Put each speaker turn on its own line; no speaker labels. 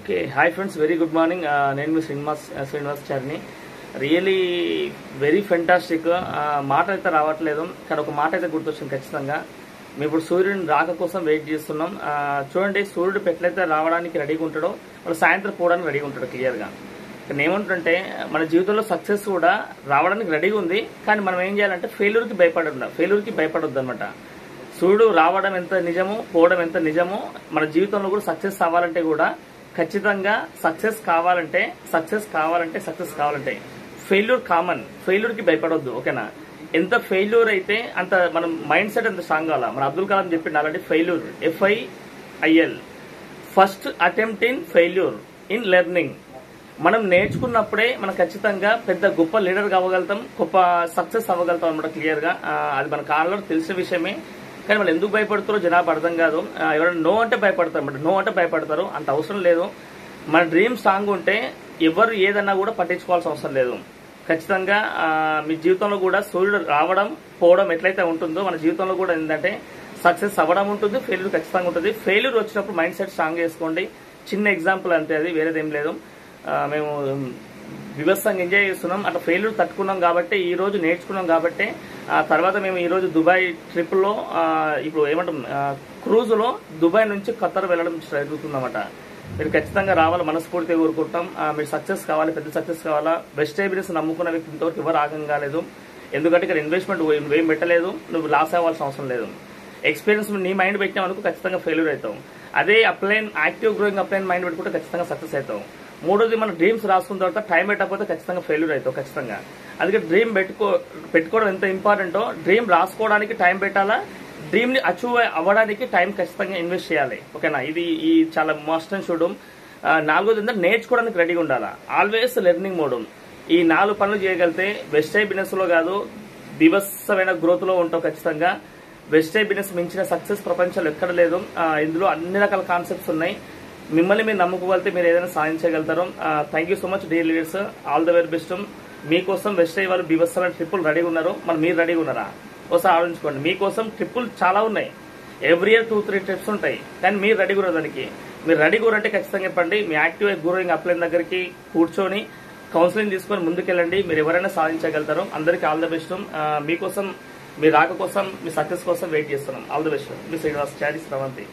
Okay hi friends, very good morning. నేను మీ శ్రీనివాస్ చారిని. Really very fantastic. మాట అయితే రావట్లేదు, కానీ ఒక మాట అయితే గుర్తొచ్చింది ఖచ్చితంగా. మేము ఇప్పుడు సూర్యుని రాక కోసం వెయిట్ చేస్తున్నాం. చూడండి, సూర్యుడు ఎట్లయితే రావడానికి రెడీగా ఉంటాడో వాడు సాయంత్రం పోవడానికి రెడీగా ఉంటాడు క్లియర్గా. కానీ ఏమంటుంటే మన జీవితంలో సక్సెస్ కూడా రావడానికి రెడీగా ఉంది, కానీ మనం ఏం చేయాలంటే ఫెయిల్యూర్కి భయపడొద్దు అనమాట. సూర్యుడు రావడం ఎంత నిజమో పోవడం ఎంత నిజమో మన జీవితంలో కూడా సక్సెస్ అవ్వాలంటే కూడా ఖచ్చితంగా సక్సెస్ కావాలంటే ఫెయిల్యూర్ కామన్. ఫెయిల్యూర్కి భయపడొద్దు, ఓకేనా? ఎంత ఫెయిల్యూర్ అయితే అంత మనం మైండ్ సెట్ ఎంత స్ట్రాంగ్ కావాలా. మన అబ్దుల్ కలాం చెప్పిండు అలాంటి failure FIIL first attempt in failure in learning. మనం నేర్చుకున్నప్పుడే మనం ఖచ్చితంగా పెద్ద గొప్ప లీడర్ కావగలుగుతాం, గొప్ప సక్సెస్ అవ్వగలుగుతాం అనమాట క్లియర్గా. అది మన కాలంలో తెలిసిన విషయమే, కానీ వాళ్ళు ఎందుకు భయపడతారో జనాభా అర్థం కాదు. ఎవరైనా నో అంటే భయపడతారు, అంత అవసరం లేదు. మన డ్రీమ్ స్ట్రాంగ్ ఉంటే ఎవరు ఏదన్నా కూడా పట్టించుకోవాల్సిన అవసరం లేదు. ఖచ్చితంగా మీ జీవితంలో కూడా సూర్యుడు రావడం పోవడం ఎట్లయితే ఉంటుందో మన జీవితంలో కూడా ఏంటంటే సక్సెస్ అవ్వడం ఉంటుంది, ఫెయిల్యూర్ ఖచ్చితంగా ఉంటుంది. ఫెయిల్యూర్ వచ్చినప్పుడు మైండ్ సెట్ స్ట్రాంగ్ చేసుకోండి. చిన్న ఎగ్జాంపుల్ అంతే, అది వేరేదేం లేదు. మేము వివత్సంగా ఎంజాయ్ చేస్తున్నాం, అట్లా ఫెయిల్యూర్ తట్టుకున్నాం కాబట్టి ఈ రోజు నేర్చుకున్నాం కాబట్టి ఆ తర్వాత మేము ఈ రోజు దుబాయ్ ట్రిప్ లో ఇప్పుడు ఏమంటాం క్రూజ్ లో దుబాయ్ నుంచి ఖత్తర్ వెళ్ళడం జరుగుతుందన్నమాట. మీరు ఖచ్చితంగా రావాలి, మనస్ఫూర్తిగా కోరుకుంటాం. మీరు సక్సెస్ కావాలి, పెద్ద సక్సెస్ కావాలా. వెస్ట్ బిజినెస్ నమ్ముకున్న వ్యక్తి ఇంతవరకు ఎవరు ఆగం కాలేదు, ఎందుకంటే ఇక్కడ ఇన్వెస్ట్మెంట్ ఏం పెట్టలేదు, నువ్వు లాస్ అవ్వాల్సిన అవసరం లేదు. ఎక్స్పీరియన్స్ నీ మైండ్ పెట్టినా అనుకో ఖచ్చితంగా ఫెయిల్యూర్ అవుతాం. అదే యాక్టివ్ గ్రోయింగ్ అప్లైన్ మైండ్ పెట్టుకుంటే ఖచ్చితంగా సక్సెస్ అవుతాం. మూడోది, మన డ్రీమ్స్ రాసుకున్న తర్వాత టైం పెట్టకపోతే ఖచ్చితంగా ఫెయిల్యూర్ అవుతావు ఖచ్చితంగా. అందుకే డ్రీమ్ పెట్టుకోవడం ఎంత ఇంపార్టెంటో, డ్రీమ్ రాసుకోవడానికి టైం పెట్టాలా, డ్రీమ్ ని అచీవ్ అవ్వడానికి టైం ఖచ్చితంగా ఇన్వెస్ట్ చేయాలి, ఓకేనా? ఇది చాలా మస్ట్ అండ్ షుడ్. నాలుగోది ఏంటంటే నేర్చుకోవడానికి రెడీగా ఉండాలా, ఆల్వేస్ లెర్నింగ్ మోడ్. ఈ 4 పనులు చేయగలిగితే వెస్టైన్ బిజినెస్ లో కాదు బీభత్సమైన గ్రోత్ లో ఉంటావు ఖచ్చితంగా. వెస్టైన్ బిజినెస్ మించిన సక్సెస్ ప్రపంచంలో ఎక్కడ లేదు. ఇందులో అన్ని రకాల కాన్సెప్ట్స్ ఉన్నాయి. మిమ్మల్ని మీరు నమ్ముకోగలితే మీరు ఏదైనా సాధించగలుగుతారు. Thank you so much dear leaders, all the very best. మీకోసం వెస్టైన్ వాళ్ళు బీభత్సమైన ట్రిప్పులు రెడీగా ఉన్నారు, మరి మీరు రెడీగా ఉన్నారా? ఒకసారి ఆలోచించుకోండి. మీకోసం ట్రిప్పులు చాలా ఉన్నాయి, ఎవ్రీ ఇయర్ 2-3 ట్రిప్స్ ఉంటాయి, కానీ మీరు రెడీగా ఉన్నారు దానికి. మీరు రెడీగా ఉన్నారంటే ఖచ్చితంగా చెప్పండి. మీ యాక్టివ్ గ్రోయింగ్ అప్లైన్ దగ్గరికి కూర్చొని కౌన్సిలింగ్ తీసుకొని ముందుకెళ్ళండి, మీరు ఎవరైనా సాధించగలుగుతారు. అందరికీ ఆల్ ద బెస్ట్. మీకోసం, మీ రాక కోసం, మీ సక్సెస్ కోసం వెయిట్ చేస్తున్నాం. All the best. Me Srinivas Chari Sravanthi.